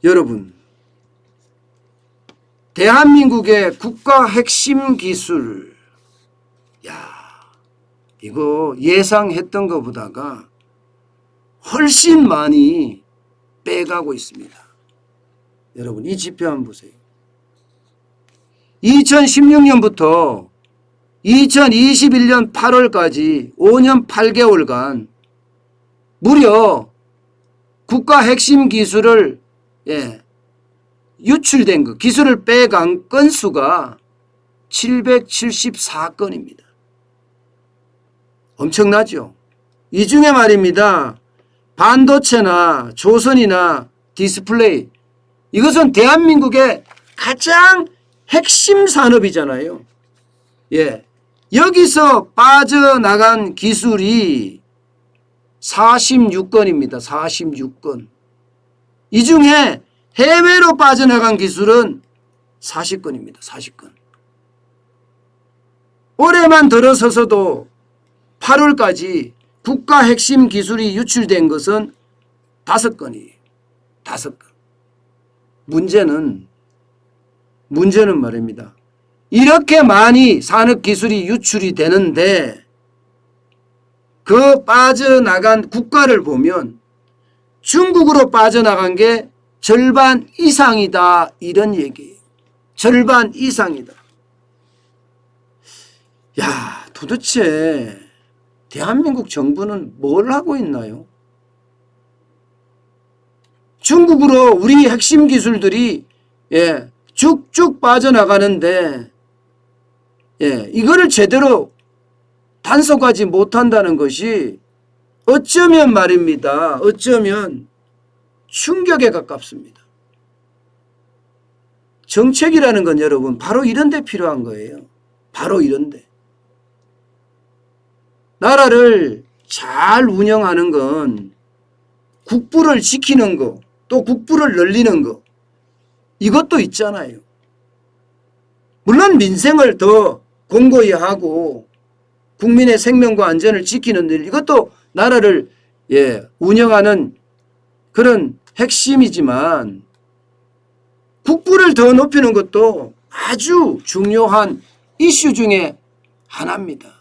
여러분, 대한민국의 국가 핵심 기술, 이거 예상했던 것보다가 훨씬 많이 빼가고 있습니다. 여러분, 이 지표 한번 보세요. 2016년부터 2021년 8월까지 5년 8개월간 무려 국가 핵심 기술을 유출된 것, 기술을 빼간 건수가 774건입니다. 엄청나죠? 이 중에 말입니다. 반도체나 조선이나 디스플레이, 이것은 대한민국의 가장 핵심 산업이잖아요. 여기서 빠져나간 기술이 46건입니다. 46건. 이 중에 해외로 빠져나간 기술은 40건입니다. 40건. 올해만 들어서서도 8월까지 국가 핵심 기술이 유출된 것은 5건이에요. 5건. 문제는 말입니다. 이렇게 많이 산업기술이 유출이 되는데 그 빠져나간 국가를 보면 중국으로 빠져나간 게 절반 이상이다, 이런 얘기예요. 절반 이상이다. 도대체 대한민국 정부는 뭘 하고 있나요? 중국으로 우리 핵심 기술들이 쭉쭉 빠져나가는데 이거를 제대로 단속하지 못한다는 것이 어쩌면 말입니다. 어쩌면 충격에 가깝습니다. 정책이라는 건 여러분 바로 이런 데 필요한 거예요. 바로 이런 데. 나라를 잘 운영하는 건 국부를 지키는 거, 또 국부를 늘리는 거, 이것도 있잖아요. 물론 민생을 더 공고히 하고 국민의 생명과 안전을 지키는 일, 이것도 나라를 운영하는 그런 핵심이지만 국부를 더 높이는 것도 아주 중요한 이슈 중에 하나입니다.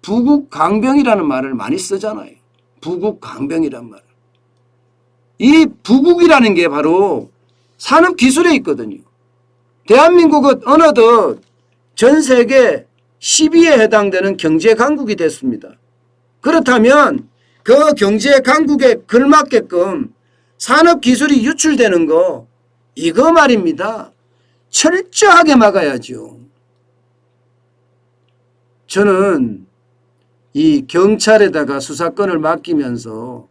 부국강병이라는 말을 많이 쓰잖아요. 부국강병이란 말. 이 부국이라는 게 바로 산업기술에 있거든요. 대한민국은 어느덧 전 세계 10위에 해당되는 경제강국이 됐습니다. 그렇다면 그 경제강국에 걸맞게끔 산업기술이 유출되는 거, 이거 말입니다. 철저하게 막아야죠. 저는 이 경찰에다가 수사권을 맡기면서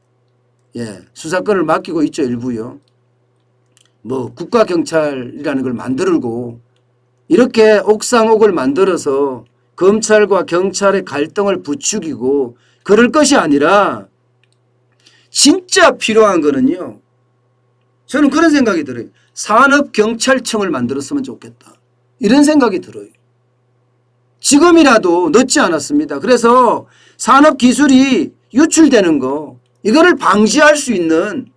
수사권을 맡기고 있죠. 일부요. 뭐 국가경찰이라는 걸 만들고 이렇게 옥상옥을 만들어서 검찰과 경찰의 갈등을 부추기고 그럴 것이 아니라 진짜 필요한 거는요. 저는 그런 생각이 들어요. 산업경찰청을 만들었으면 좋겠다. 이런 생각이 들어요. 지금이라도 늦지 않았습니다. 그래서 산업기술이 유출되는 거, 이거를 방지할 수 있는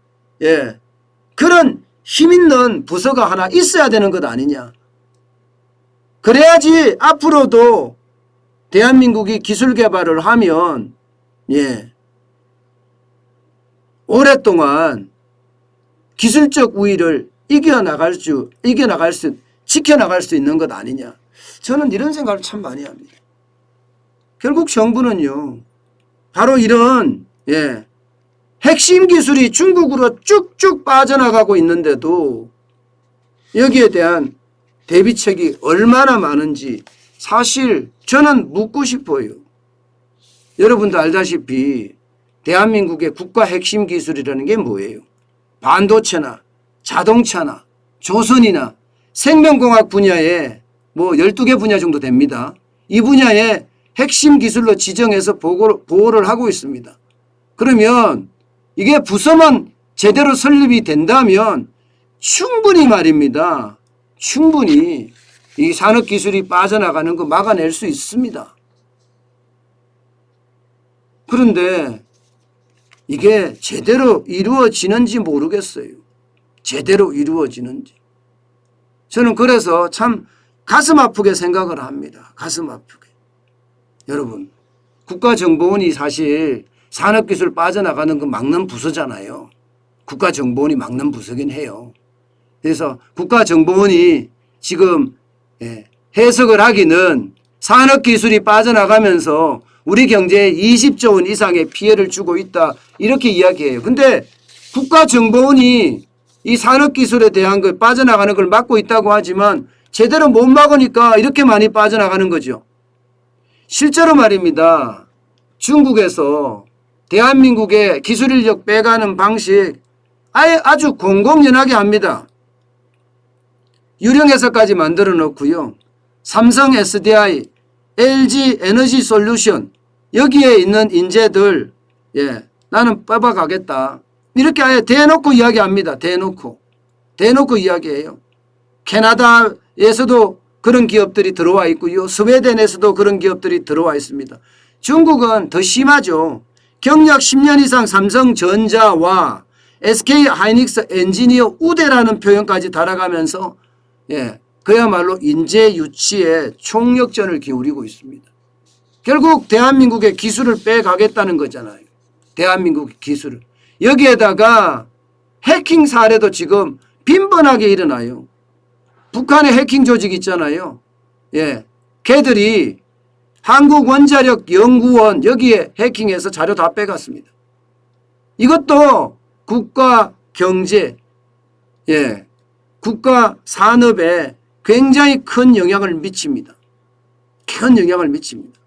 그런 힘 있는 부서가 하나 있어야 되는 것 아니냐. 그래야지 앞으로도 대한민국이 기술 개발을 하면 오랫동안 기술적 우위를 지켜나갈 수 있는 것 아니냐. 저는 이런 생각을 참 많이 합니다. 결국 정부는요, 바로 이런 핵심 기술이 중국으로 쭉쭉 빠져나가고 있는데도 여기에 대한 대비책이 얼마나 많은지 사실 저는 묻고 싶어요. 여러분도 알다시피 대한민국의 국가 핵심 기술이라는 게 뭐예요? 반도체나 자동차나 조선이나 생명공학 분야에 뭐 12개 분야 정도 됩니다. 이 분야에 핵심 기술로 지정해서 보호를 하고 있습니다. 그러면 이게 부서만 제대로 설립이 된다면 충분히 말입니다. 충분히 이 산업기술이 빠져나가는 거 막아낼 수 있습니다. 그런데 이게 제대로 이루어지는지 모르겠어요. 제대로 이루어지는지. 저는 그래서 참 가슴 아프게 생각을 합니다. 가슴 아프게. 여러분, 국가정보원이 사실 산업기술 빠져나가는 거 막는 부서잖아요. 국가정보원이 막는 부서긴 해요. 그래서 국가정보원이 지금 해석을 하기는 산업기술이 빠져나가면서 우리 경제에 20조 원 이상의 피해를 주고 있다 이렇게 이야기해요. 근데 국가정보원이 이 산업기술에 대한 걸 빠져나가는 걸 막고 있다고 하지만 제대로 못 막으니까 이렇게 많이 빠져나가는 거죠. 실제로 말입니다. 중국에서 대한민국의 기술 인력 빼가는 방식 아주 공공연하게 합니다. 유령회사까지 만들어 놓고요. 삼성 SDI, LG 에너지 솔루션 여기에 있는 인재들 나는 뽑아가겠다. 이렇게 아예 대놓고 이야기합니다. 대놓고 이야기해요. 캐나다에서도 그런 기업들이 들어와 있고요. 스웨덴에서도 그런 기업들이 들어와 있습니다. 중국은 더 심하죠. 경력 10년 이상 삼성전자와 SK하이닉스 엔지니어 우대라는 표현까지 달아가면서 그야말로 인재 유치에 총력전을 기울이고 있습니다. 결국 대한민국의 기술을 빼가겠다는 거잖아요. 대한민국의 기술을. 여기에다가 해킹 사례도 지금 빈번하게 일어나요. 북한의 해킹 조직 있잖아요. 걔들이 한국원자력연구원 여기에 해킹해서 자료 다 빼갔습니다. 이것도 국가 경제, 국가 산업에 굉장히 큰 영향을 미칩니다. 큰 영향을 미칩니다.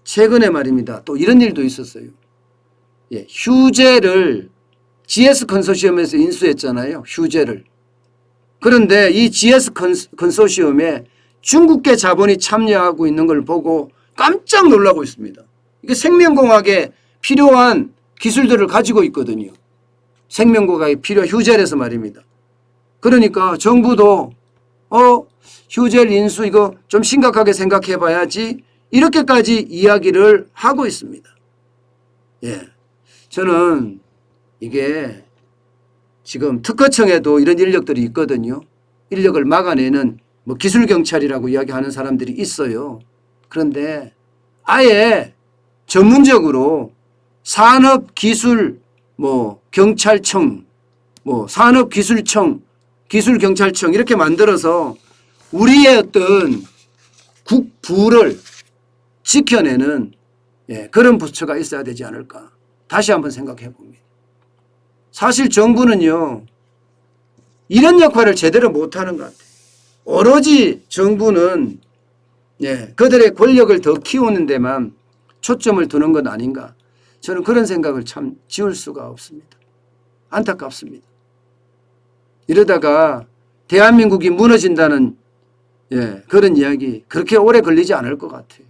최근에 말입니다. 또 이런 일도 있었어요. 휴재를 GS 컨소시엄에서 인수했잖아요. 휴재를. 그런데 이 GS 컨소시엄에 중국계 자본이 참여하고 있는 걸 보고 깜짝 놀라고 있습니다. 이게 생명공학에 필요한 기술들을 가지고 있거든요. 생명공학에 필요한 휴젤에서 말입니다. 그러니까 정부도 휴젤 인수 이거 좀 심각하게 생각해 봐야지 이렇게까지 이야기를 하고 있습니다. 저는 이게 지금 특허청에도 이런 인력들이 있거든요. 인력을 막아내는 뭐 기술경찰이라고 이야기하는 사람들이 있어요. 그런데 아예 전문적으로 산업기술 경찰청 산업기술청 기술경찰청 이렇게 만들어서 우리의 어떤 국부를 지켜내는 그런 부처가 있어야 되지 않을까. 다시 한번 생각해 봅니다. 사실 정부는요. 이런 역할을 제대로 못하는 것 같아요. 오로지 정부는 그들의 권력을 더 키우는 데만 초점을 두는 것 아닌가. 저는 그런 생각을 참 지울 수가 없습니다. 안타깝습니다. 이러다가 대한민국이 무너진다는 그런 이야기 그렇게 오래 걸리지 않을 것 같아요.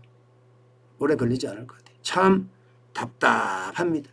오래 걸리지 않을 것 같아요. 참 답답합니다.